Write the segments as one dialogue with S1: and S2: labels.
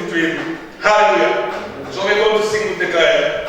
S1: faithful to Him. Hallelujah. So we're going to sing with the choir.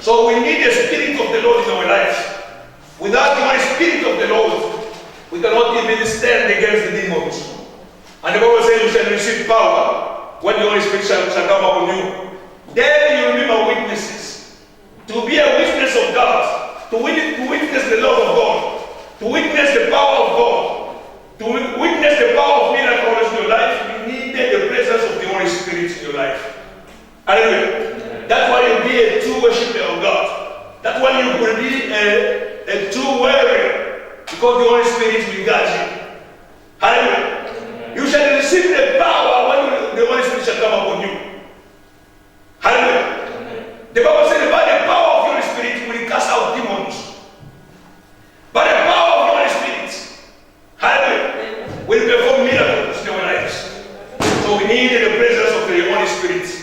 S1: So we need the Spirit of the Lord in our lives. Without the Holy Spirit of the Lord, we cannot even stand against the demons. And the Bible says you shall receive power when the Holy Spirit shall come upon you. Then you will be my witnesses. To be a witness of God, to witness the love of God, to witness the power of God, to witness the power of miracles in your life, you need the presence of the Holy Spirit in your life. Hallelujah. That's why you'll be a true worshiper of God. That's why you will be a true warrior, because the Holy Spirit will guide you. Hallelujah. You shall receive the power when the Holy Spirit shall come upon you. Hallelujah. The Bible says by the power of the Holy Spirit we will cast out demons. By the power of the Holy Spirit, hallelujah, we will perform miracles in our lives. So we need the presence of the Holy Spirit.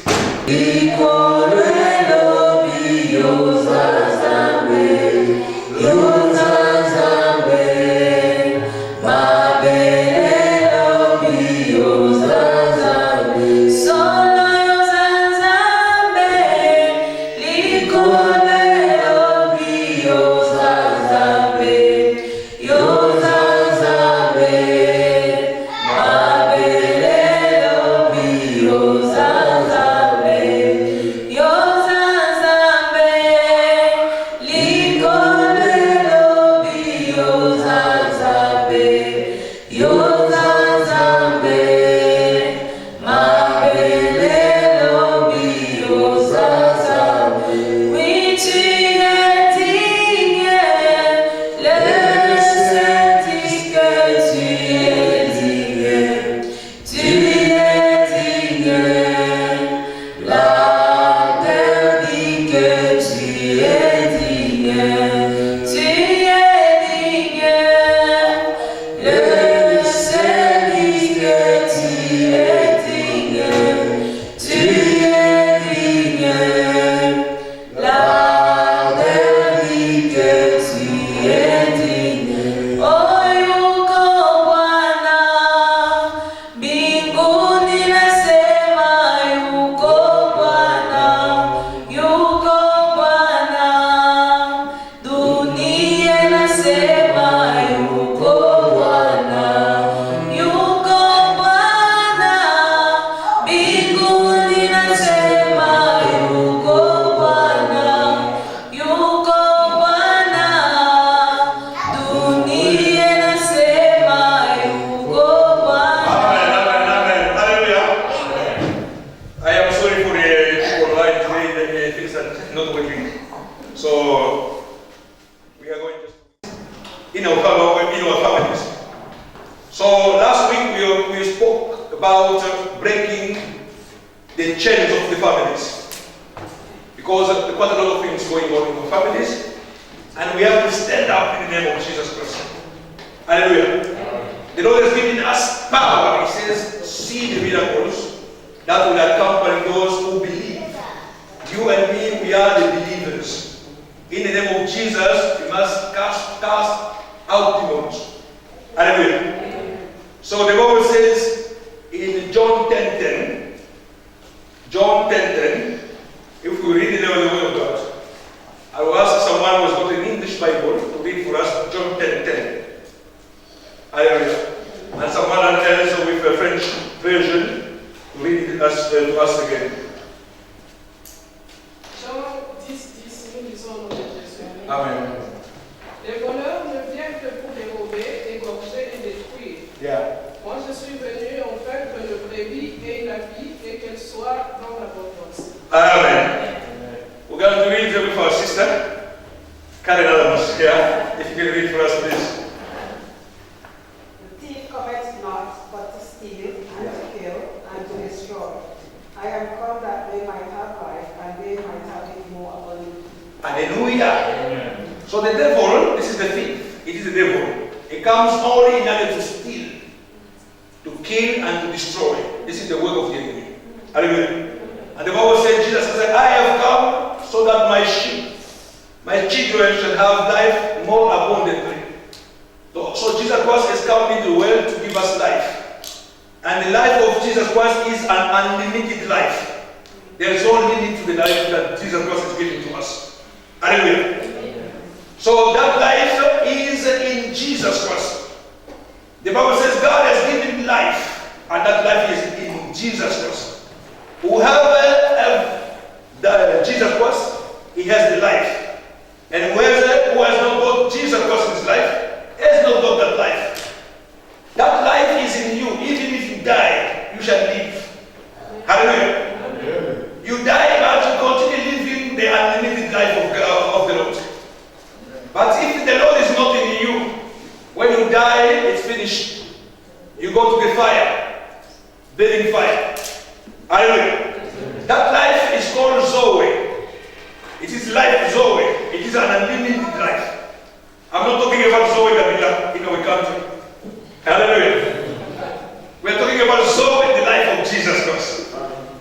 S1: please.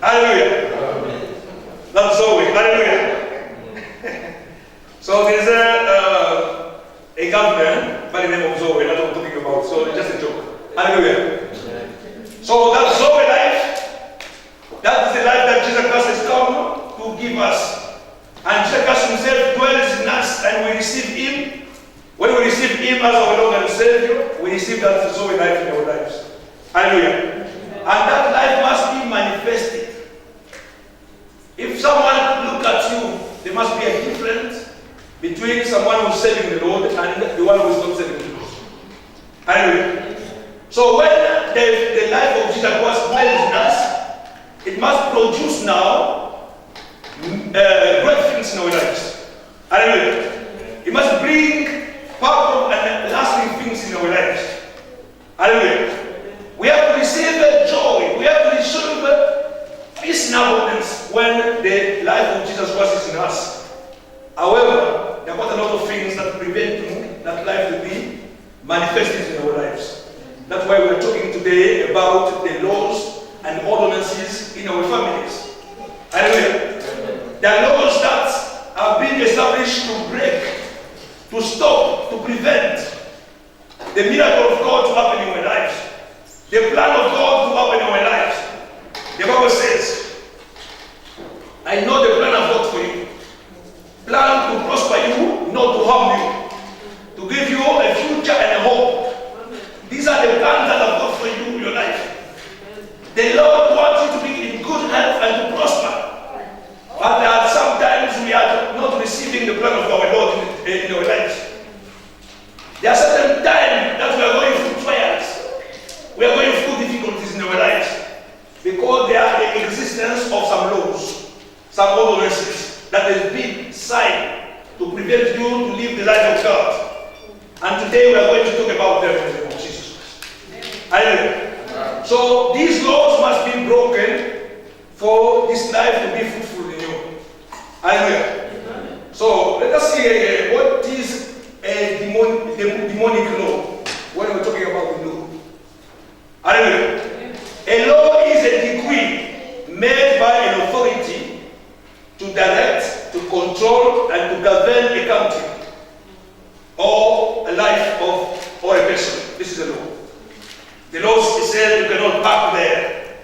S2: Hallelujah.
S1: as our Lord and Savior, we receive that Zoe life in our lives. Hallelujah. And that life must be manifested. If someone look at you, there must be a difference between someone who's serving the Lord and the one who is not serving the Lord. Hallelujah. So when the life of Jesus Christ dwells in us, it must produce now great things in our lives. Hallelujah. It must bring powerful and lasting things in our lives. Hallelujah. We have to receive joy. We have to receive peace in abundance when the life of Jesus Christ is in us. However, there are quite a lot of things that prevent that life to be manifested in our lives. That's why we're talking today about the laws and ordinances in our families. Hallelujah. There are laws that have been established to break, to stop, to prevent the miracle of God to happen in our lives. The plan of God to happen in our lives. The Bible says, I know the plan I've got for you. Plan to prosper you, not to harm you. To give you a future and a hope. These are the plans that I've got for you in your life. The Lord wants you to be in good health and to prosper. But there are sometimes we are not receiving the plan of our Lord in our lives. There are certain times that we are going through trials. We are going through difficulties in our lives. Because there are the existence of some laws, some ordinances that has been signed to prevent you to live the life of God. And today we are going to talk about them in the name of Jesus Christ. Hallelujah. So these laws must be broken for this life to be fruitful in you. Hallelujah. So let us see what is a demonic law when we're talking about the law. Hallelujah. A law is a decree made by an authority to direct, to control, and to govern a country or a life of or a person. This is a law. The law says you cannot park there,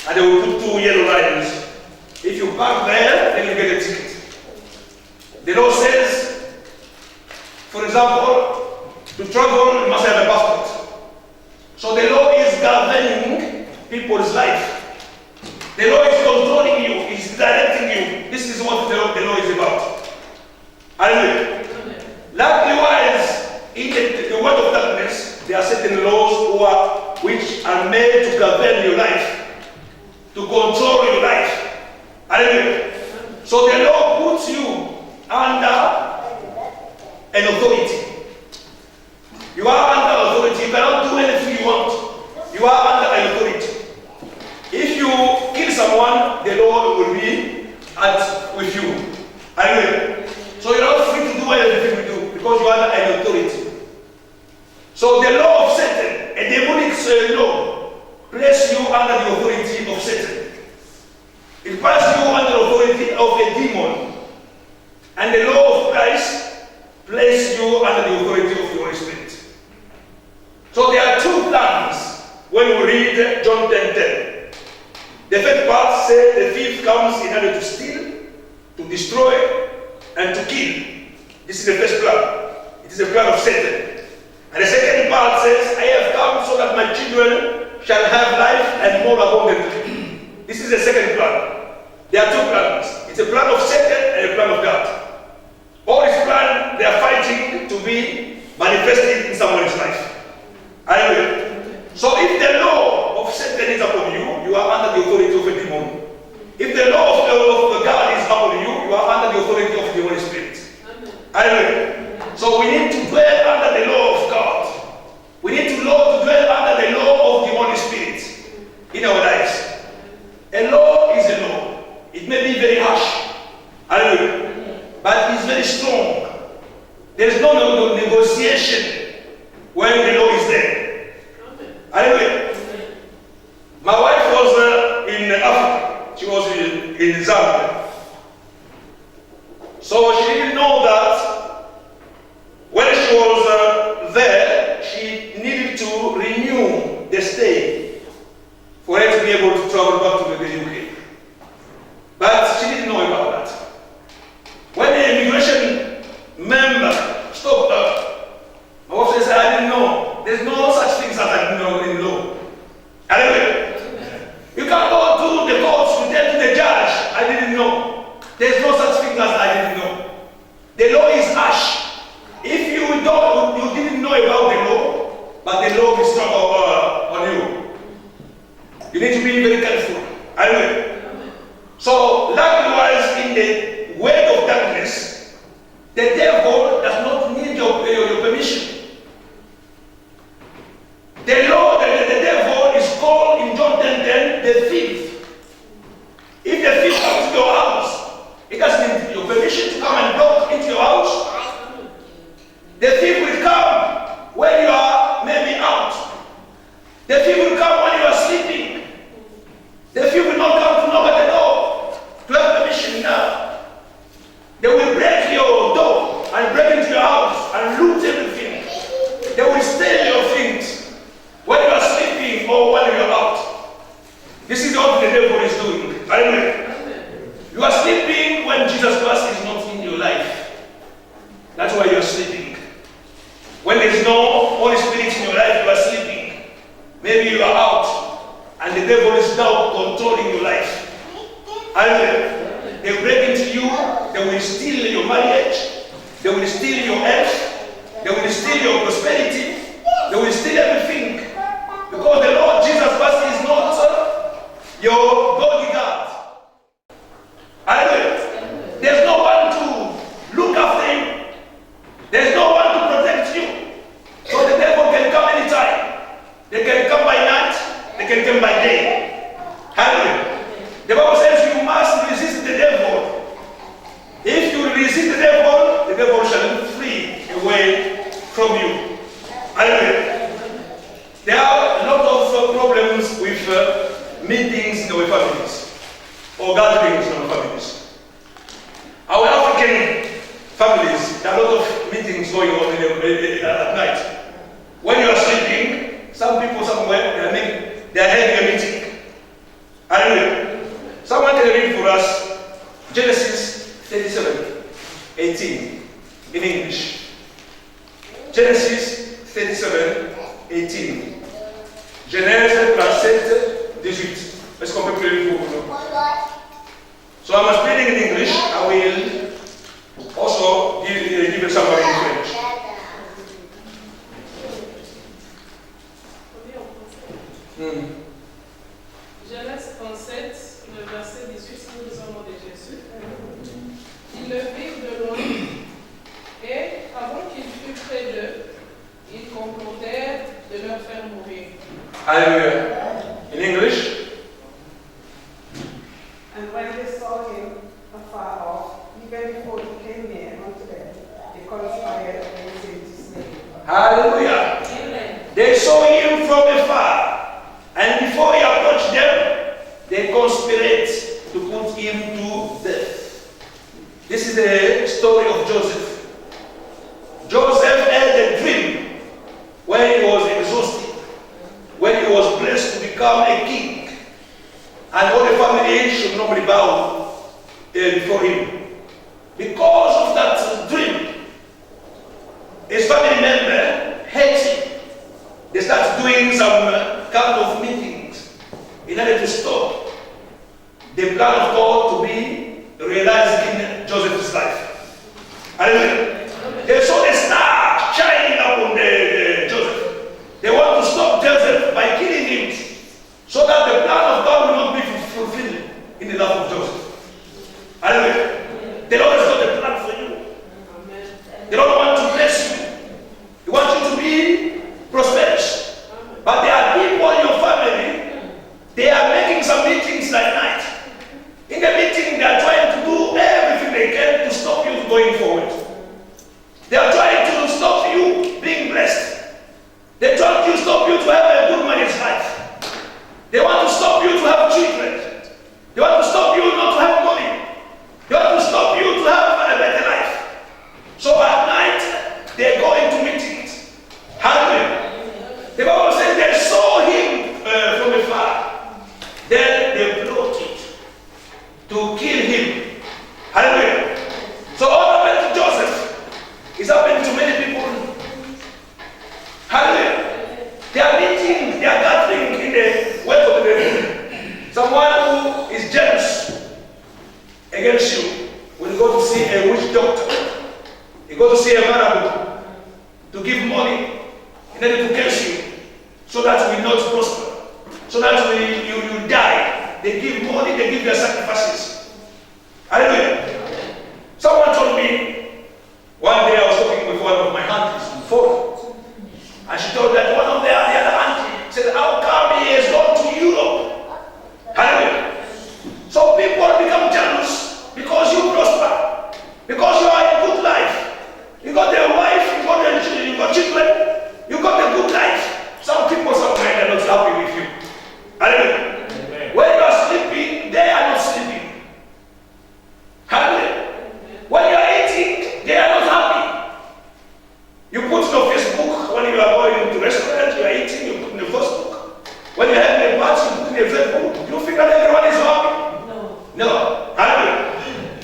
S1: and they will put 2 yellow lines. If you park there, then you get a ticket. The law says, for example, to travel you must have a passport. So the law is governing people's life. The law is controlling you, is directing you. This is what the law is about. Hallelujah. Likewise, in the world of darkness, there are certain laws which are made to govern your life, to control your life. Hallelujah. So the law puts you under an authority. You are under authority. You cannot do anything you want. You are under an authority. If you kill someone, the law will be with you. Hallelujah. So you're not free to do anything you do because you are under an authority. So the law of Satan, a demonic law, places you under the authority of Satan. It places you under the authority of a demon. And the law of Christ places you under the authority of the Holy Spirit. So there are 2 plans when we read John 10:10. The first part says the thief comes in order to steal, to destroy, and to kill. This is the first plan. It is the plan of Satan. And the second part says, I have come so that my children shall have life and more abundantly. This is the second plan. There are 2 plans. It's a plan of Satan and a plan of God. All these plans, they are fighting to be manifested in someone's life. Hallelujah. So if the law of Satan is upon you, you are under the authority of a demon. If the law of God is upon you, you are under the authority of the Holy Spirit. Hallelujah. So we need to dwell under the law of God. We need to dwell under the law of the Holy Spirit in our lives. A law is a law. It may be very harsh. Hallelujah. But it's very strong. There is no negotiation when the law is there. Hallelujah. My wife was in Africa. She was in Zambia. So she didn't know that when she was there, she needed to renew the stay for her to be able to travel back to the UK. But she didn't know about that. When the immigration member stopped her, my wife says, There's no such thing as I didn't know. The law is harsh. If you didn't know about the law, but the law is not on you. You need to be very careful. Anyway. So likewise in the world of darkness, the devil does not need your permission. The law, the devil is called in John 10:10 the thief. If the thief comes to your house, it doesn't need your permission to come and block into your house. The thief will come when you are maybe out. The thief will come when you are sleeping. The thief will not come to knock at the door to have permission now. They will break your door and break into your house and loot everything. They will steal your things when you are sleeping or when you are out. This is what the devil is doing. Anyway, you are sleeping when Jesus Christ is not in your life. That's why you are sleeping. When there is no Holy Spirit in your life, you are sleeping. Maybe you are out, and the devil is now controlling your life. And they break into you, they will steal your marriage, they will steal your health, they will steal your prosperity, they will steal everything. Because the Lord Jesus Christ is not your bodyguard. And there's no one to look after you. There's no one to protect you. So the devil can come anytime. They can come by night, they can come by day. Hallelujah. The Bible says you must resist the devil. If you resist the devil shall flee away from you. Hallelujah. There are a lot of problems with meetings in our families or gatherings in our families. Our African families, there are a lot of meetings going on at night. When you are sleeping, some people somewhere, they are having a meeting. Hallelujah. Someone can read for us Genesis 37:18 in English. Genesis 37:18. Genèse 37:18. Est-ce qu'on peut prier pour nous? So I was reading in English. I will also give it somebody in French.
S2: Genèse 37, le verset 18, si nous lisons au nom de Jésus. Ils le virent de loin, et avant qu'il fût près d'eux, ils complotèrent de leur faire mourir.
S1: Hallelujah. In English?
S3: And when they saw him afar off, even before he came near unto them, they conspired against him to slay him.
S1: Hallelujah.
S2: Amen.
S1: They saw him from afar, and before he approached them, they conspired to put him to death. This is the story of Joseph. Joseph had a dream when he was exhausted, when he was blessed to become a king, and all the family should normally bow before him. Because of that dream, his family member hates him. They start doing some kind of meetings in order to stop the plan of God to be realized in Joseph's life. Hallelujah. They saw a star shining upon Joseph. They want to stop Joseph by killing him so that the plan of God will not be fulfilled in the life of Joseph. Hallelujah. The Lord has got a plan for you. The Lord wants to bless you. He wants you to be prosperous. But there are people in your family, they are making some meetings at night. In the meeting, they are trying to do everything they can to stop you going forward. They are trying to stop you being blessed. They try to stop you to have a good marriage life. They want to stop you to have children. They want to stop you not to have money. They want to stop you to have a better life. So at night, they go into meetings. Hallelujah. The Bible says they saw him from afar. Then they plotted to kill him. Hallelujah. So all happened to Joseph is happening to many people. Hallelujah. They are meeting, they are gathering in the way of the devil. Someone who is jealous against you. you go to see a witch doctor, you go to see a marabout to give money in order to curse you, so that we not prosper, so that you die. They give money, they give their sacrifices. Hallelujah. Someone told me, one day I was talking with one of my aunties on the phone, and she told that one of the other auntie said, how come he has gone to Europe? Hallelujah. So people become jealous because you prosper, because you are in good life. You got a wife, you got children, you got a good life. Some people somewhere are not happy with you. Hallelujah. Amen. When you are sleeping, they are not sleeping. Hallelujah. When you are eating, they are not happy. You put it on Facebook when you are going to restaurant, you are eating, you put it on Facebook. When you are having a party, you put it on Facebook. You think that everyone is happy? No. Hallelujah.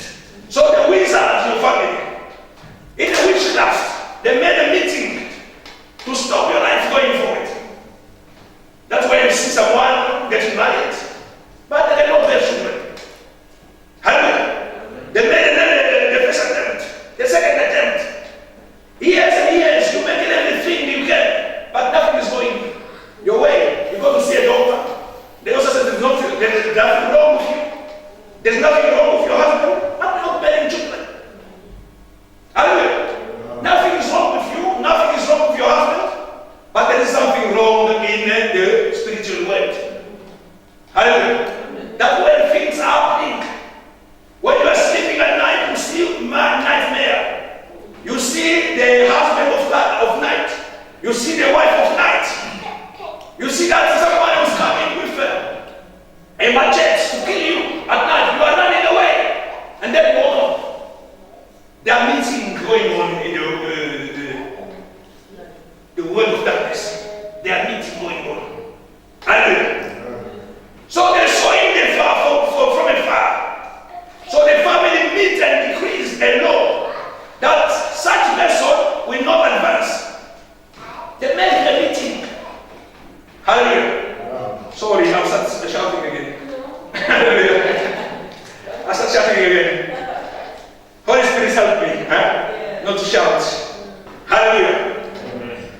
S1: So the wizards, your family, in the witchcraft, they made a meeting to stop your life going forward. That's why you see someone getting married, but they don't have children. Hallelujah. They made the first attempt, the second attempt. Years and years, you make everything you can, but nothing is going your way. You go to see a doctor. They also said there's nothing wrong with you. There's nothing wrong with your husband, but not bearing children. Hallelujah. Nothing is wrong with you, nothing is wrong with your husband, but there is something wrong in the spiritual world. Hallelujah. That when things are happening, when you are sleeping at night, you see nightmare. You see the husband of night. You see the wife of night. You see that someone is coming with a machete to kill you at night. You are running away. And then there are meetings going on in the world of darkness. There are meetings going on. Hallelujah. So they're showing the far from afar. So the family meet and decrees a law that such person will not advance. They make a meeting. Hallelujah. Sorry, I'm shouting again. Hallelujah. I start shouting again. Holy Spirit help me, not to shout. Hallelujah.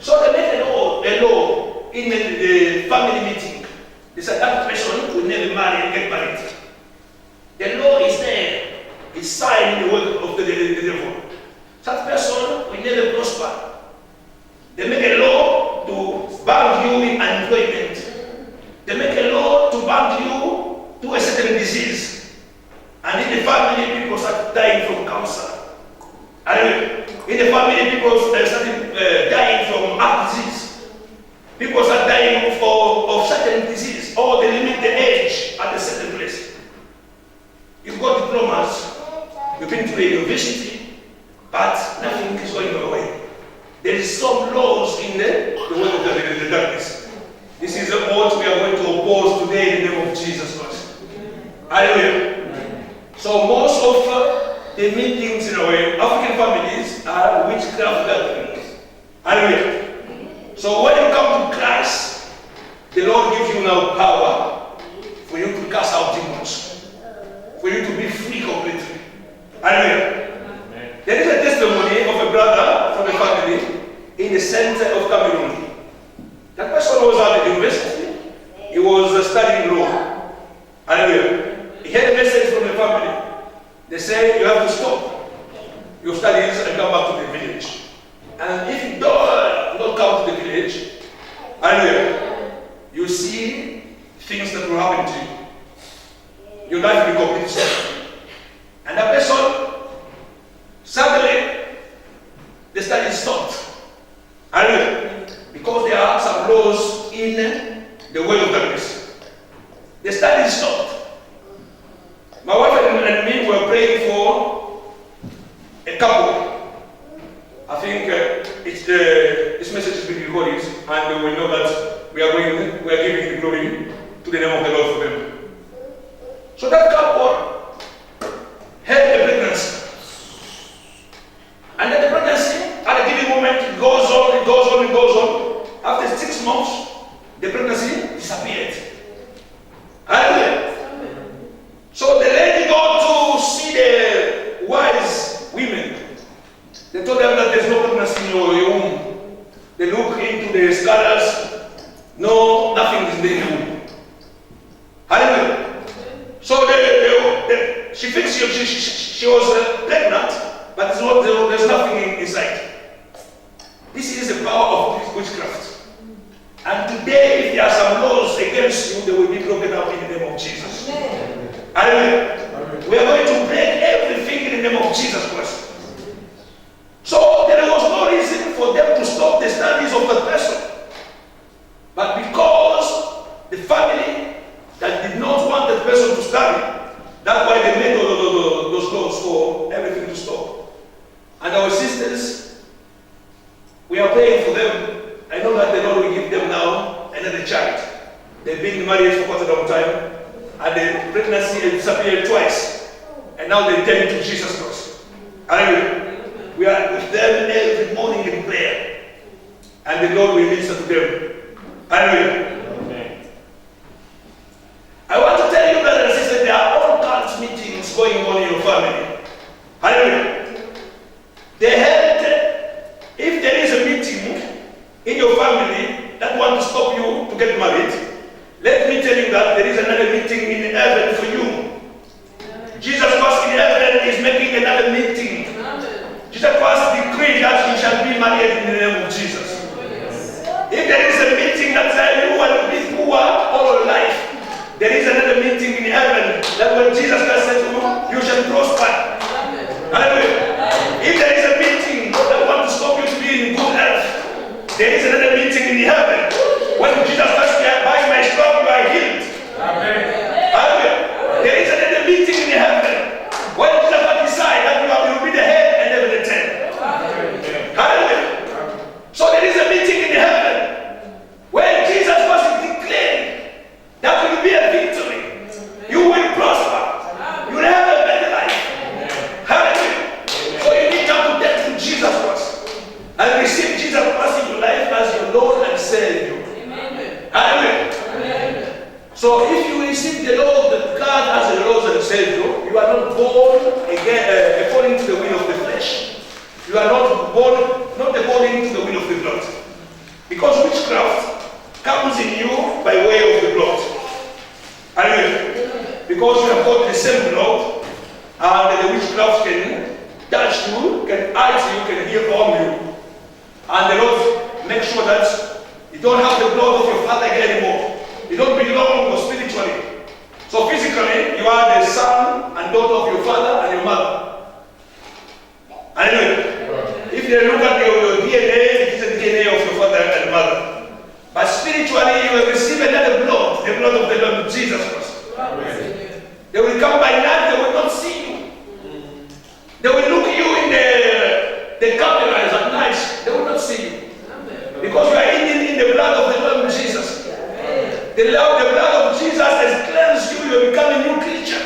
S1: So they make a law in the family meeting. They said that person will never marry and get married. The law is there. It's signed in the word of the devil. That person will never prosper. They make a law to bind you in unemployment. They make a law to bind you to a certain disease. And in the family, people start dying from cancer. And in the family, people start dying from heart disease. People start dying of certain disease, or they limit the age at a certain place. You've got diplomas, you've been to the university, but nothing is going your way. There is some laws in the world of the darkness. This is what we are going to oppose today in the name of Jesus Christ. Hallelujah. So most of the meetings in our African families are witchcraft gatherings. Hallelujah. So when you come to Christ, the Lord gives you now power for you to cast out demons, for you to be free completely. Hallelujah. There is a testimony of a brother from a family in the center of Cameroon. That person was at the university. He was studying law. Hallelujah. He had a message from the family. They say you have to stop your studies and come back to the village. And if you don't come to the village, hallelujah, you see things that will happen to you. Your life will be complete. And that person, suddenly, the study stopped. Hallelujah. Because there are some laws in the world of darkness. The study stopped. My wife and me were praying for a couple. I think this message has been recorded, and we know that we are giving the glory to the name of the Lord for them. So that couple, she thinks she was pregnant, but there's nothing inside. This is the power of witchcraft. And today, if there are some laws against you, they will be broken up in the name of Jesus. Hallelujah. We are going to break everything in the name of Jesus Christ. So there was no reason for them to stop the studies of the person. But because the family that did not want that person to study, that's why they made those laws for everything to stop. And our sisters, we are praying for them. I know that the Lord will give them now another child. They've been married for quite a long time, and the pregnancy has disappeared twice. And now they turn to Jesus Christ. Hallelujah. We are with them every morning in prayer. And the Lord will minister to them. Hallelujah. Amen. I want to tell you, brothers and sisters, there are all kinds of meetings going on in your family. Hallelujah. They held, if there is a meeting in your family that want to stop you to get married, let me tell you that there is another meeting in heaven for you. Jesus Christ in heaven is making another meeting. Jesus Christ decreed that he shall be married in the name of Jesus. If there is a meeting that you will be poor all your life, there is another meeting in heaven that when Jesus Christ says to you, you shall prosper. Hallelujah. If there is a meeting that wants to stop you to be in good health, there is another meeting in heaven. When Jesus Christ says, by my stripes you are healed. Amen. Hallelujah. There is another meeting in heaven. When Jesus Christ decides that you will be the head and never the tail. Hallelujah. So there is a meeting in heaven where Jesus Christ is declaring that will be a victory. You will prosper. You will have a better life. Hallelujah. So you need to turn to Jesus Christ and receive Jesus Christ in your life as your Lord and Savior. Hallelujah. So if you receive the Lord God as your Lord and Savior, you are not born again according to the will of the flesh. You are not born not according to the will of the blood. Because witchcraft comes in you by way of the blood. Hallelujah. Because you have got the same blood, and the witchcraft can touch you, can hurt you, can heal from you. And the Lord makes sure that you don't have the blood of your father anymore. You don't belong spiritually. So physically, you are the son and daughter of your father and your mother. Hallelujah. If you look at your DNA, it is the DNA of your father and mother. But spiritually, you will receive another blood, the blood of the Lord Jesus Christ. Amen. They will come by night, they will not see you. They will look at you in the cameras at night, they will not see you. Because you are in the blood of the Lord Jesus. The blood of Jesus has cleansed you, you become a new creature.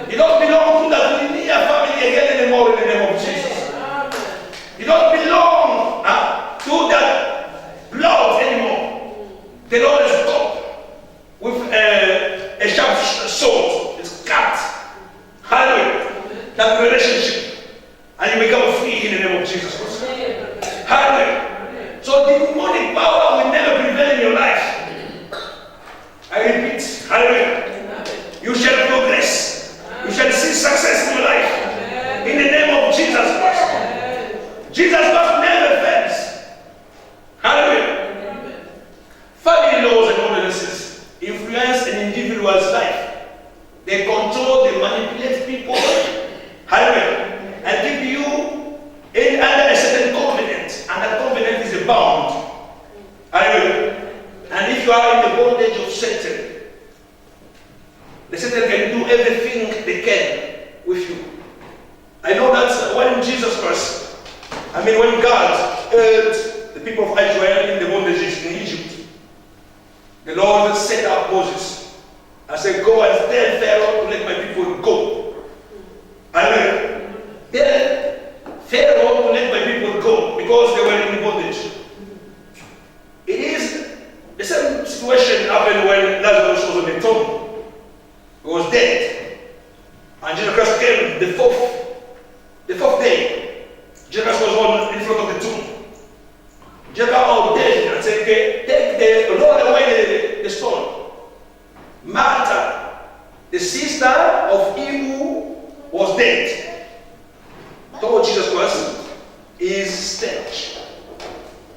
S1: You don't belong to that linear family again anymore in the name of Jesus. You don't belong to that blood anymore. The Lord has come with a sharp sword. It's cut. Hallelujah. That relationship. And you become free in the name of Jesus Christ. Hallelujah. So the demonic power will never prevail in your life. I repeat. Hallelujah. You shall progress. You shall see success in your life. In the name of Jesus Christ. Jesus Christ never fails. Hallelujah. Family laws and ordinances influence an individual's life. They control, they manipulate people. Hallelujah. And keep you under a certain covenant. And that covenant is a bound. Hallelujah. And if you are in the bondage of Satan, the Satan can do everything they can with you. I know that when Jesus Christ, when God heard the people of Israel in the bondages in Egypt, the Lord set up Moses and said, go and tell Pharaoh to let my people go. Hallelujah. Tell Pharaoh to let my people go because they were in the bondage. It is the same situation happened when Lazarus was on the tomb. He was dead. And Jesus Christ came the fourth day. Jesus was in front of the tomb. Jesus ordained and said, okay, take the Lord away the stone. Martha was dead. Toward Jesus Christ is stench.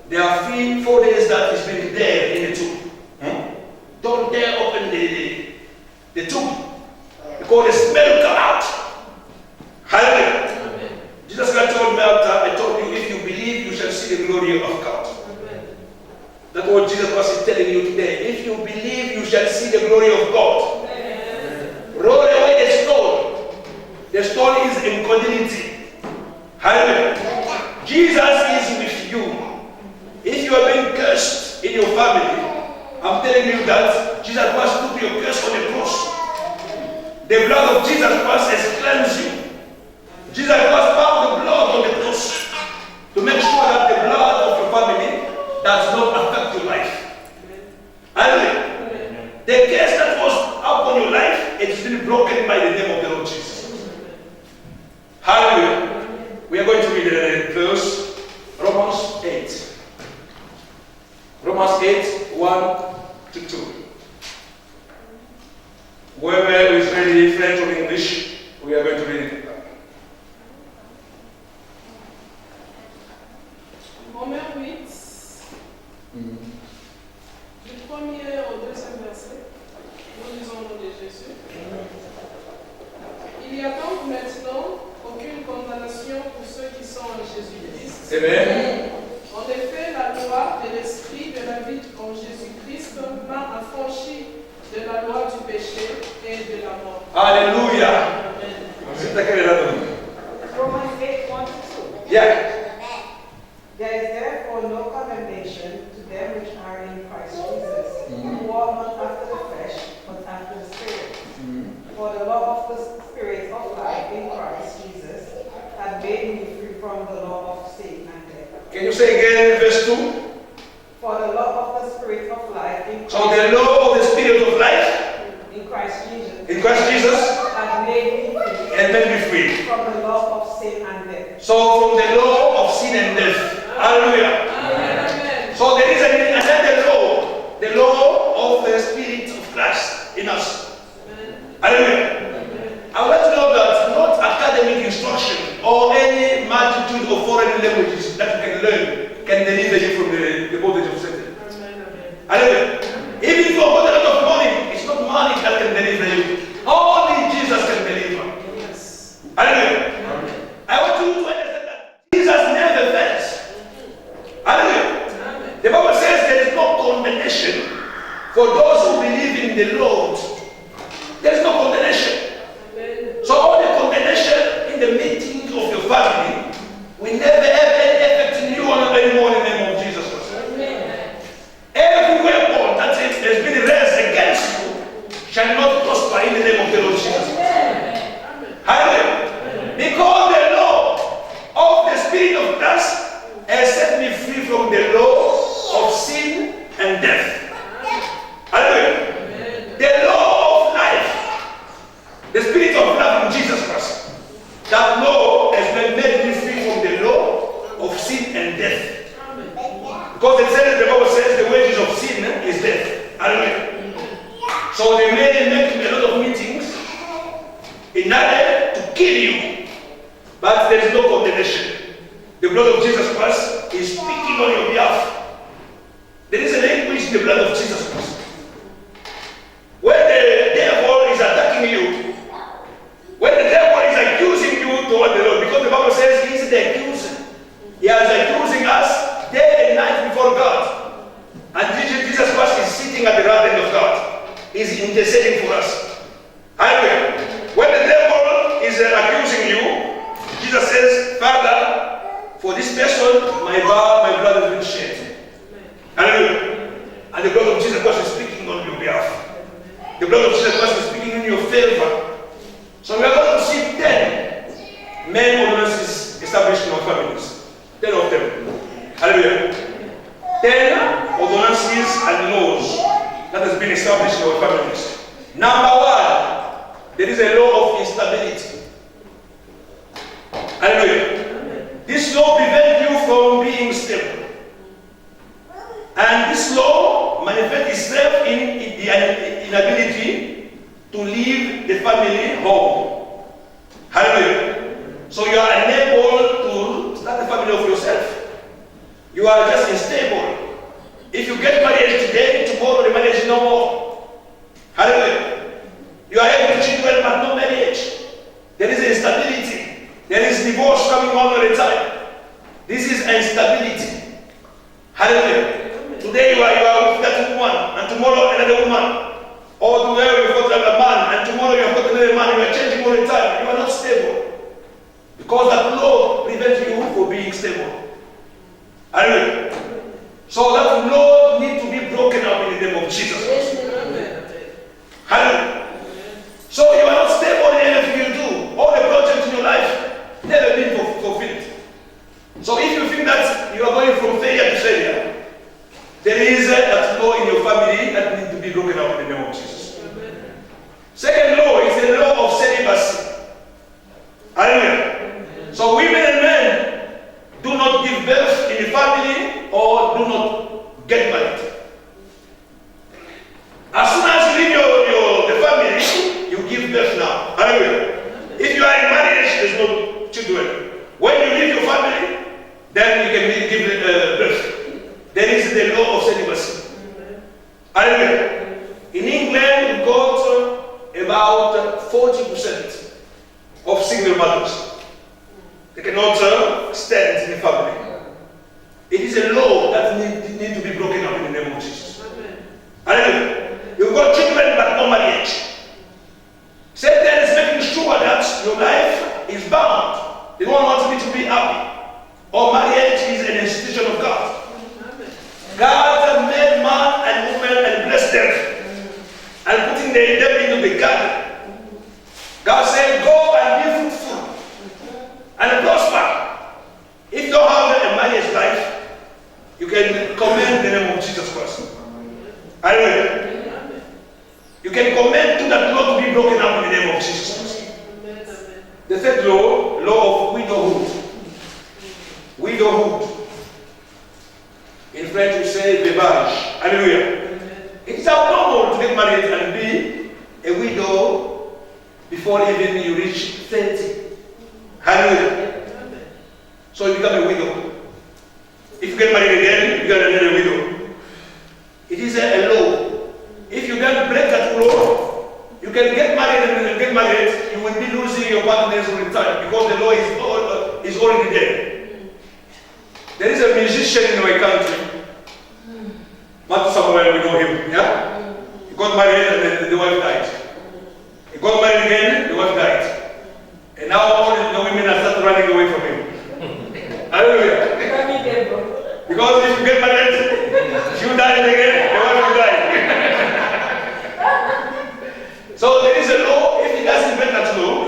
S1: There are 4 days that he's been there in the tomb. Don't dare open the tomb because the smell will come out. Hallelujah. Amen. Jesus Christ told Martha, I told you, if you believe, you shall see the glory of God. Amen. That's what Jesus Christ is telling you today. If you believe, you shall see the glory of God. Amen. Roll away the stone. The stone is incontinency. Hallelujah. Jesus is with you. If you have been cursed in your family, I'm telling you that Jesus Christ took your curse on the cross. The blood of Jesus Christ has cleansed you. Jesus Christ found the blood on the cross to make sure that the blood of your family does not affect your life. Hallelujah. The curse that was upon your life, it's been broken by the name of the Lord Jesus. Hallelujah. We are going to read the verse, Romans 8. Romans 8, 1 to 2. Whoever is ready, French or English, we are going to read it.
S2: Romains 8, du premier au deuxième verset, nous lisons au nom de Jésus. Il n'y a donc maintenant aucune condamnation pour ceux qui sont en Jésus-Christ.
S1: Amen.
S2: En effet, la loi de l'esprit de la vie en Jésus-Christ m'a affranchi de la loi du péché et de la mort.
S1: Alléluia.
S3: Romans 8, 1 to 2.
S1: Yeah.
S3: There is therefore no condemnation to them which are in Christ Jesus, who walk not after the flesh, but after the Spirit. For the law of the Spirit of life in Christ Jesus had made me free from the law of sin and death.
S1: Can you say again verse 2?
S3: For the law of the Spirit of life in Christ,
S1: So the law of the Spirit of life
S3: in Christ Jesus
S1: in Christ Jesus
S3: had made me free
S1: and made me free.
S3: from the law of sin and death.
S1: So from the law of sin and death. Hallelujah.
S2: Amen.
S1: So there is another law, the law of the Spirit of Christ in us. Hallelujah. I would like to know that not academic instruction or any multitude of foreign languages that you can learn can deliver you from the bondage of Satan. Hallelujah. Even if you have got a lot of money, it's not money that can deliver you. Only Jesus can deliver.
S2: Yes.
S1: Hallelujah. I want you to understand that Jesus never fails. Hallelujah. The Bible says there is no condemnation for those who believe in the Lord. There is no condemnation. So all the condemnation in the meeting of your family will never have any effect in you anymore in the name of Jesus Christ. Every weapon that has been raised against you shall not prosper in the name of the Lord Jesus Christ. Hallelujah. Because the law of the Spirit of Christ has set me free from the law of sin and death. Hallelujah. The law of life, the Spirit of love in Jesus Christ. That law has been made me free from the law of sin and death. Because it says, the Bible says the wages of sin is death. Hallelujah. So they may make a lot of meetings in order to kill you, but there is no condemnation. The blood of Jesus Christ is speaking on your behalf. There is a language in the blood of Jesus Christ. When the devil is attacking you, when the devil is accusing you toward the Lord, because the Bible says he is the accuser. He is accusing us day and night before God. And Jesus Christ is sitting at the right hand of God. He is interceding for us. Hallelujah. When the devil is accusing you, Jesus says, Father, for this person, my blood has been shed. Hallelujah. And the blood of Jesus Christ is speaking on your behalf. The blood of Jesus Christ is speaking in your favor. So we are going to see 10 main ordinances established in our families. 10 of them. Hallelujah. 10 ordinances and laws that has been established in our families. Number 1, there is a law of instability. Hallelujah. This law prevents you from being stable. And this law manifests itself in the inability to leave the family home. Hallelujah. There is divorce coming on all the time. This is instability. Hallelujah. Today you are with that woman, and tomorrow another woman. Or today you've got a man, and tomorrow you've got another man. You are changing all the time. You are not stable. Because that law prevents you from being stable. Hallelujah. So that law needs to be broken up in the name of Jesus. Hallelujah. So you are not stable in anything you do. All the projects in your life never been fulfilled. So if you think that you are going from failure to failure, there is that law in your family that needs to be broken up in the name of Jesus. Second law is the law of celibacy. Hallelujah. So women and men do not give birth in the family or do not get married. As soon as you leave the family, you give birth now. Hallelujah. If you are in marriage, there's no children. When you leave your family, then you can give birth. There is the law of celibacy. Hallelujah. In England, we've got about 40% of single mothers. They cannot stand in the family. It is a law that needs to be broken up in the name of Jesus. Hallelujah. You've got children but no marriage. Satan is making sure that your life is bound. They don't want you to be happy. Or marriage is an institution of God. God made man and woman and blessed them. And putting them into the garden. God said, go and be fruitful and prosper. If you don't have a marriage life, you can commend the name of Jesus Christ. Hallelujah. You can commend to that law to be broken up in the name of Jesus Christ. The third law, law of widowhood. Widowhood. In French we say veuvage. Hallelujah. It's abnormal to get married and be a widow before even you reach 30. Hallelujah. So you become a widow. If you get married again, you get another widow. It is a law. If you don't break that law, you can get married and when you get married, you will be losing your partners all the time because the law is already there. There is a musician in my country, Matu Samuel, we know him, yeah? He got married and then the wife died. He got married again, the wife died. And now all the women are start running away from him. Hallelujah. Because if you get married, if you die again, the wife will die. So there is a law, if he doesn't break that law,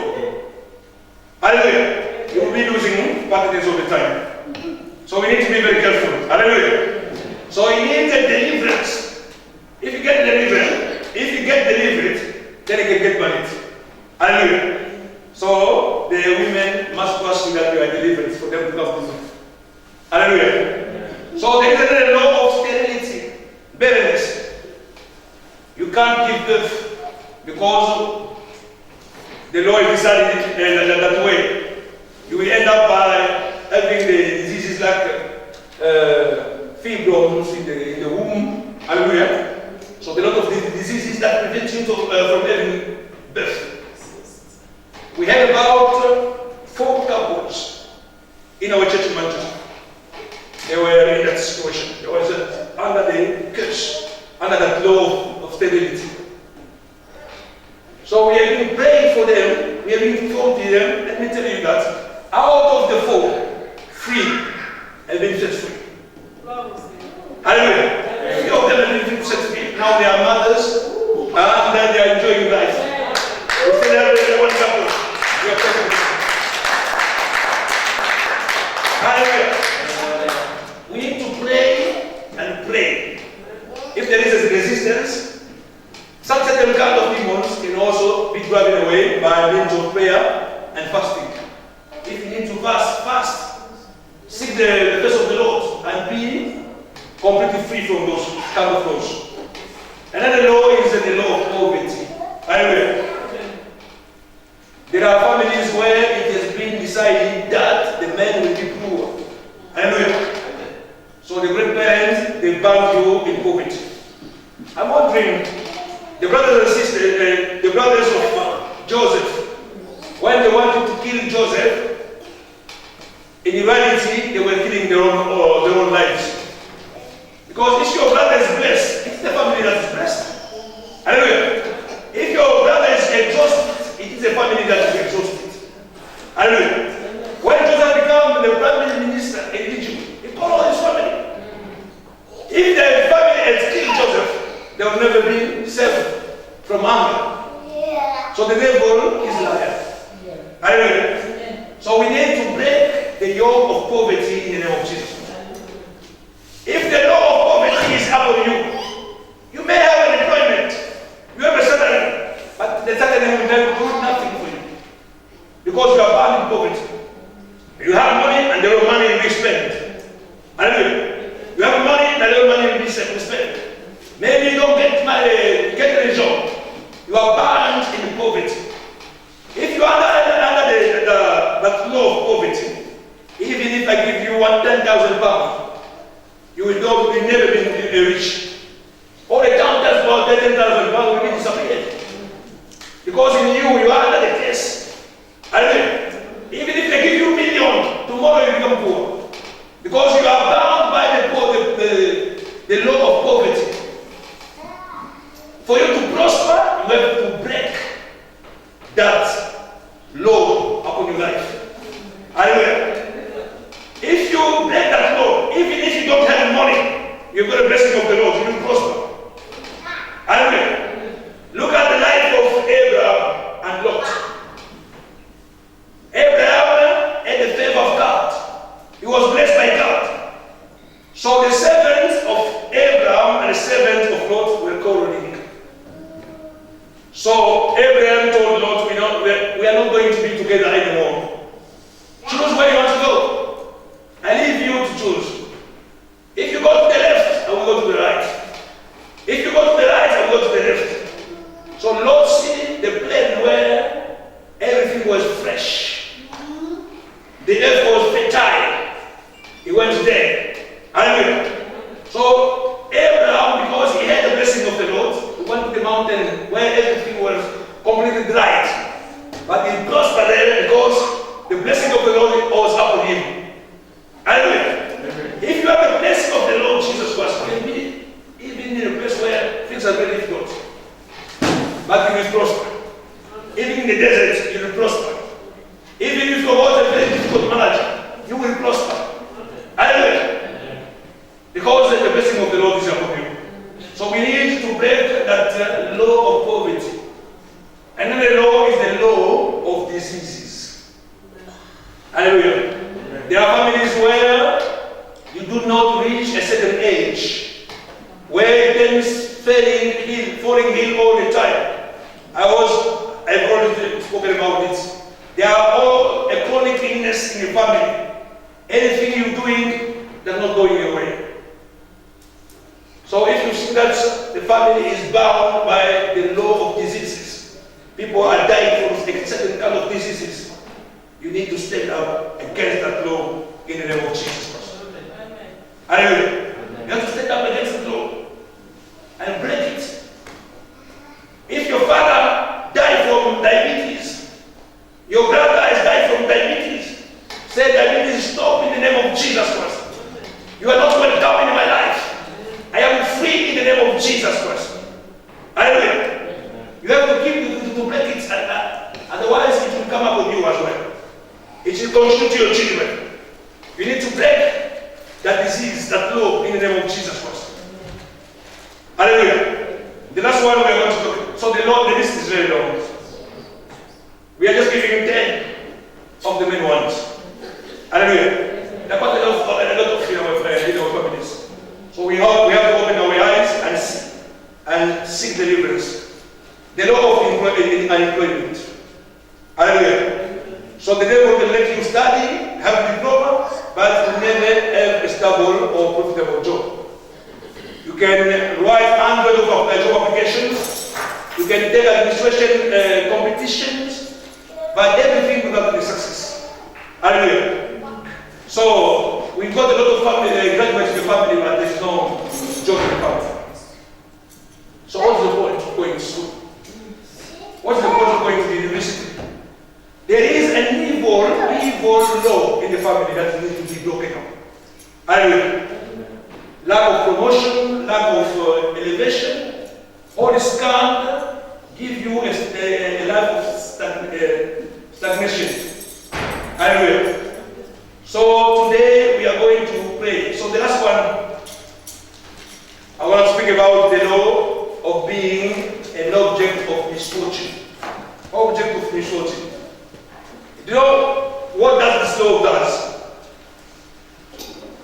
S1: hallelujah, you will be losing partners all the time. So we need to be very careful. Hallelujah. So you need a deliverance. If you get delivered, then you can get married. Hallelujah. So the women must trust that you are delivered for them to love business. Hallelujah. So there is another law of sterility, barrenness. You can't give birth because the law is decided that way. You will end up by having the diseases like fibroids in the womb. Hallelujah. So there are a lot of diseases that prevent you from having birth. We had about 4 couples in our church in Manchester. They were in that situation. They was under the curse, under that law of sterility. So we have been praying for them. We have been talking to them. Let me tell you that out of the 4, 3 have been set free. Hallelujah. 3 of them have been set free. Now they are mothers and they are enjoying life. We still have one couple. We are praying. Hallelujah. We need to pray and pray. If there is a resistance, some certain kind of demons can also be driven away by means of prayer and fasting. If you need to fast, seek the face of the Lord and be completely free from those kind of laws. Another law is the law of poverty. Hallelujah. There are families where it has been decided that the men will be poor. Hallelujah. So the grandparents, they bound you in poverty. I'm wondering, the brothers and sisters, the brothers of Joseph, when they wanted to kill Joseph, they were killing their own lives. Because if your brother is blessed, it's the family that is blessed. Hallelujah. If your brother is exhausted, it is the family that is exhausted. Hallelujah. When Joseph became the prime minister in Egypt, he called all his family. If the family had killed Joseph, they would never be saved from hunger. So the devil is a liar. Hallelujah. So we need to break the yoke of poverty in the name of Jesus. If the law of poverty is upon you, you may have an employment, you have a salary, but the salary will never do nothing for you. Because you are bound in poverty. You have money and there is money will be spent. Hallelujah. You have money and there is money will be spent. Maybe you don't get married, get a job. You are bound in poverty. If you are under that law of poverty, even if I give you 10,000 pounds, you will never be rich. All the counters for 10,000 pounds will be disappeared. Because in you are under the curse. Hallelujah. Even if they give you a million, tomorrow you become poor. Because you are bound by the law of poverty. For you to prosper, you have to break that law upon your life. Hallelujah. If you break that law, even if you don't have money, you've got a blessing of the Lord, you will prosper. Hallelujah. Look at the life of Abraham and Lot. Abraham had the favor of God. He was blessed by God. So the servants of Abraham and the servants of Lot were quarreling. So Abraham told Lot, we are not going to be together anymore. Choose where you want to go. I leave you to choose. If you go to the left, I will go to the right. If you go to the right, I will go to the left. So Lot see the plan where everything was fresh. The earth was fertile. He went there. Hallelujah. So Abraham, because he had the blessing of the Lord, he went to the mountain where everything was completely dried. But he prospered there because the blessing of the Lord was upon him. Hallelujah. If you have the blessing of the Lord Jesus Christ, you can be even in a place where things are very difficult. But you will prosper. Even in the desert, you will prosper. Even if you hold a very difficult manager, you will prosper. Hallelujah. Because the blessing of the Lord is upon you. So we need to break that law of poverty. Another law is the law of diseases. Hallelujah. There are families where you do not reach a certain age, where things falling ill all the time. I've already spoken about this. There are all a chronic illness in the family. Anything you're doing, they're not going away. So if you see that the family is bound by the law of diseases, people are dying from a certain kind of diseases, you need to stand up against that law in the name of Jesus Christ. Hallelujah. You have to stand up against the law and break it. If your father died from diabetes, your brother has died from diabetes, say diabetes stop in the name of Jesus Christ. You are not welcome in my life. I am free in the name of Jesus Christ. Hallelujah. You have to keep to break it, otherwise it will come up on you as well. It will constitute your children. You need to break that disease, that law in the name of Jesus Christ. Hallelujah. The last one we are going to talk. So the list is very long. We are just giving 10 of the main ones. Hallelujah. There are quite a lot of in our families. So we have to open our eyes and seek deliverance. The law of unemployment. Hallelujah. So the devil can let you study, have a diploma, but you never have a stable or profitable job. You can write hundreds of job applications. You can take administration competitions, but everything without any success. Hallelujah. So we've got a lot of family, graduates in the family, but there's no job in the family. So what's the point of going to school? What's the point of going to the university? There is an evil evil law in the family that needs to be broken up. Hallelujah. Lack of promotion, lack of elevation, all this can give you a life of stagnation. Hallelujah. So today we are going to pray. So the last one, I want to speak about the law of being an object of misfortune. Object of misfortune. Do you know what does this law does?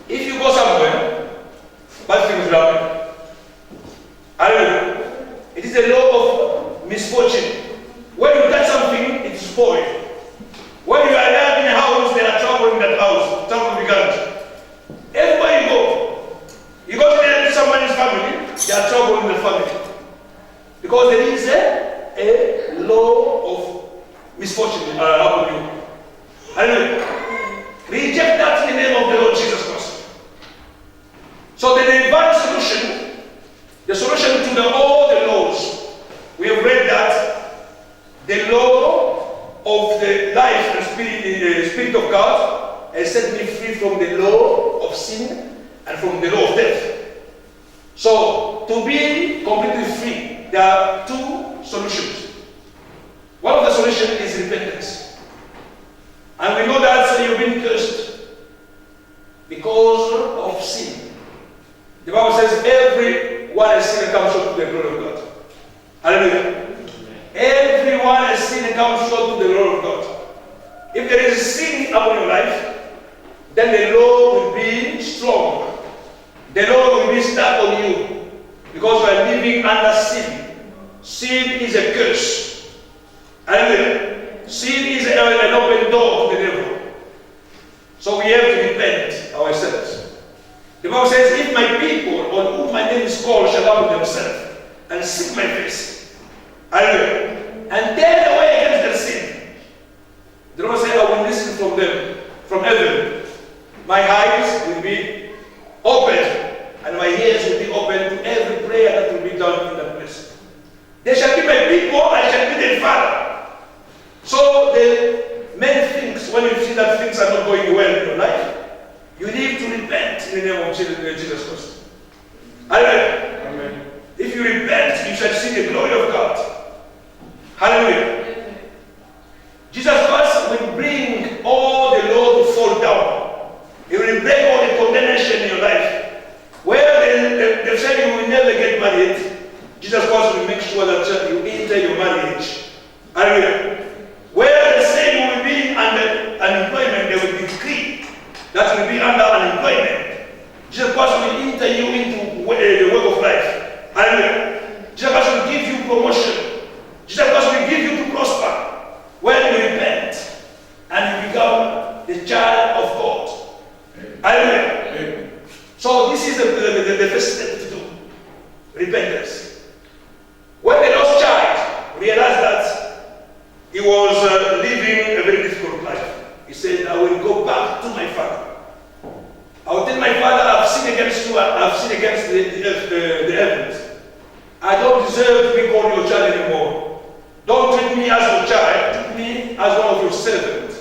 S1: If you go somewhere, bad things will happen. Hallelujah. It is a law of misfortune. When you touch something, it is spoiled. When you are alive in a house, there are trouble in that house. Trouble begins. Everywhere you go to somebody's family, there are trouble in the family. Because there is a law of misfortune upon you. Hallelujah. Reject that in the name of the Lord Jesus Christ. So the divine solution, the solution to all the laws, we have read that the law of the life and spirit of God has set me free from the law of sin and from the law of death. So to be completely free, there are two solutions. One of the solutions is repentance. And we know that you've been cursed because of sin. The Bible says everyone has sinned and comes short to the glory of God. Hallelujah. Everyone has sinned and comes short to the glory of God. If there is sin upon your life, then the law will be strong. The law will be stuck on you because you are living under sin. Sin is a curse. Hallelujah. Sin is an open door to the devil. So we have to repent ourselves. The Bible says, if my people on whom my name is called shall humble themselves and seek my face, hallelujah, and turn away against their sin, the Lord said, I will listen from them, from heaven. My eyes will be open and my ears will be open to every prayer that will be done in that place. They shall be my people, I shall be their father. So the main things, when you see that things are not going well in your life, you need to repent in the name of Jesus Christ. Hallelujah. Amen. If you repent, you shall see the glory of God. Hallelujah. Jesus Christ will bring all the law to fall down. He will break all the condemnation in your life. Where they said you will never get married, Jesus Christ will make sure that you enter your marriage. Hallelujah. Where they say you will be under unemployment, they will decree that you will be under unemployment. Jesus Christ will enter you into the work of life. Hallelujah. Jesus Christ will give you promotion. Jesus Christ will give you to prosper when you repent and you become the child of God. Hallelujah. So this is the first step to do. Repentance. When the lost child realized that he was living a very difficult life, he said, I will go back to my father. I will tell my father, I've sinned against you, I've sinned against the heavens. I don't deserve to be called your child anymore. Don't treat me as your child, treat me as one of your servants.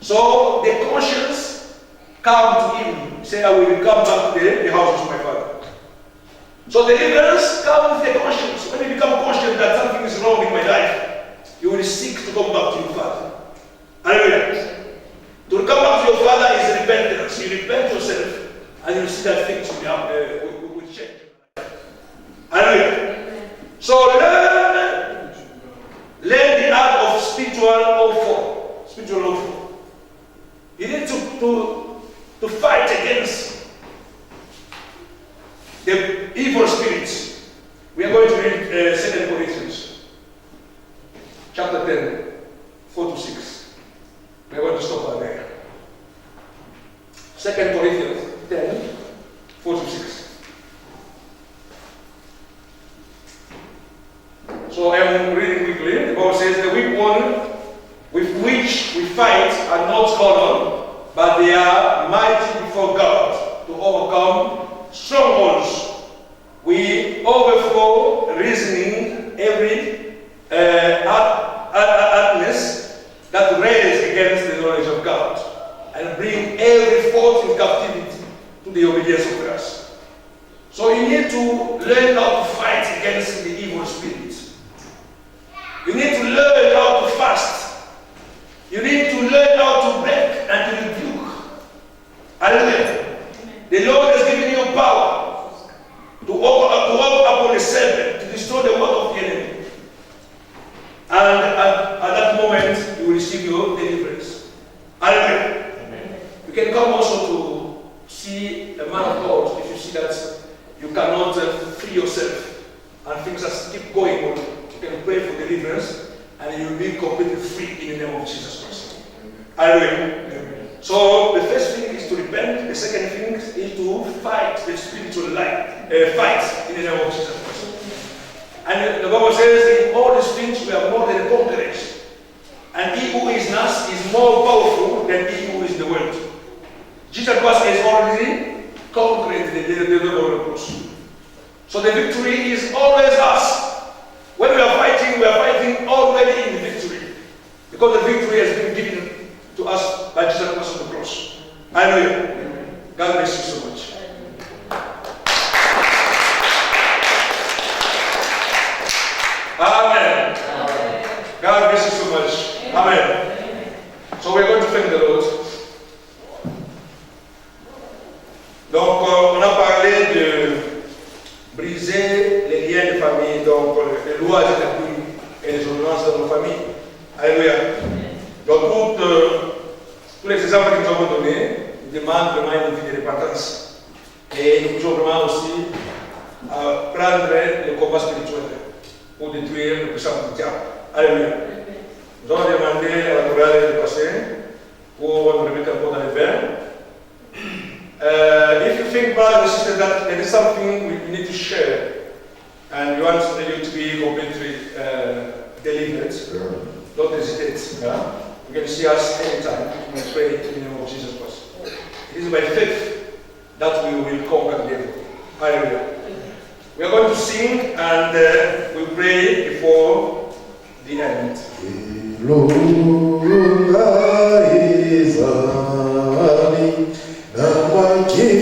S1: So the conscience come to him, say, I will come back to the house of my father. So the deliverance comes with the conscience. When you become conscious that something is wrong in my life, you will seek to come back to your father. Hallelujah. To come back to your father is repentance. You repent yourself and you see that things will change. Hallelujah. So learn the art of spiritual warfare. Spiritual warfare. You need to fight against the evil spirits. We are going to read 2 Corinthians chapter 10, 4 to 6. We are going to stop there. 2 Corinthians 10, 4 to 6. So I am reading quickly. The Bible says, the weapon with which we fight are not carnal, but they are mighty before God to overcome strongholds. We overthrow reasoning, every hardness that raised against the knowledge of and bring every thought in captivity to the obedience of Christ. So you need to learn how to fight against the evil spirit. You need to learn how to fast. You need to learn how to break and to rebuke. Hallelujah. The Lord has given you power to walk upon the serpent, to destroy the work of the enemy. And at that moment, you will receive your deliverance. Hallelujah. You can come also to see a man of God if you see that you cannot free yourself and things just keep going on. You can pray for deliverance and you will be completely free in the name of Jesus Christ. Hallelujah. So the first thing is to repent. The second thing is to fight the spiritual life. Fight in the name of Jesus Christ. And the Bible says in all these things we are more than conquerors. And he who is in us is more powerful than he who is in the world. Jesus Christ has already conquered the devil on the cross. So the victory is always us. When we are fighting already in the victory. Because the victory has been given to us by Jesus Christ on the cross. Hallelujah. God bless you so much. Amen. God bless you so much. Amen. So we're going to thank the Lord. Donc, on a parlé de briser les liens de famille, donc les lois et les ordonnances dans nos familles. Alléluia. Donc, tous les exemples que nous avons donnés demandent vraiment une vie de repentance. Et nous pouvons vraiment aussi prendre le combat spirituel pour détruire le puissant du diable. Alléluia. Nous allons demander à la chorale de passer pour nous remettre un peu dans le bain. If you think, brother and sister, that there is something we need to share and you want you to be completely delivered, don't hesitate. You can see us anytime. We can pray in the name of Jesus Christ. It is by faith that we will conquer the devil. Hallelujah. We are going to sing and we pray before the end.
S4: Yeah.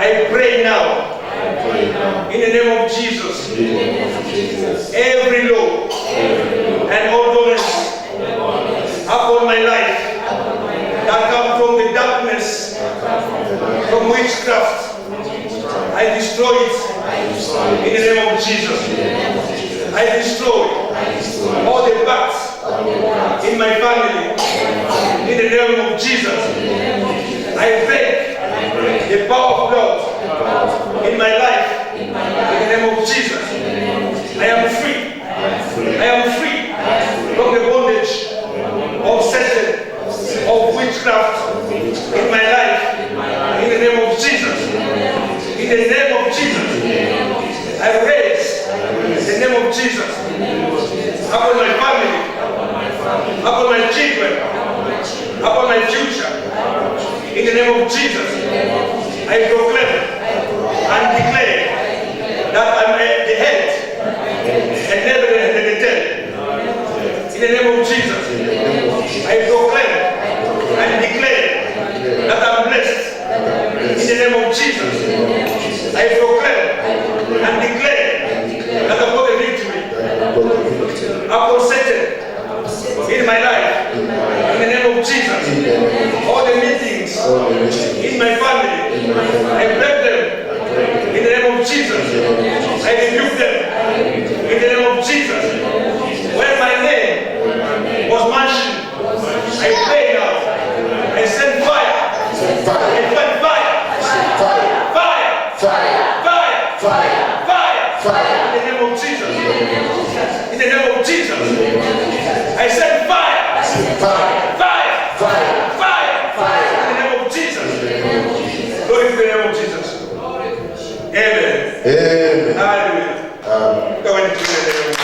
S1: I pray now. In the name of Jesus. Every law and ordinance upon my life that come from the darkness, from witchcraft, I destroy it in the name of Jesus. I destroy all the pacts in my family in the name of Jesus. I break the power of God in my life in the name of Jesus. I am free. I am free from the bondage of Satan, of witchcraft in my life in the name of Jesus. In the name of Jesus, I raise the name of Jesus upon my family, upon my children, upon my future. In the name of Jesus, I proclaim and declare that I'm the head and never the tail. In the name of Jesus, I proclaim and declare that I'm blessed. In the name of Jesus, I proclaim and declare that I've got a victory upon Satan in my life. In the name of Jesus, all the meetings in my family, I break them. In the name of Jesus, I rebuke them. In the name of Jesus, where my name was mentioned, I pray now. I send fire. I send fire. Fire. Fire. Fire. In the name of Jesus. In the name of Jesus, I send fire. Fire. In the name of Jesus. Glory to the name of Jesus. Amen. Hallelujah. Go into the name of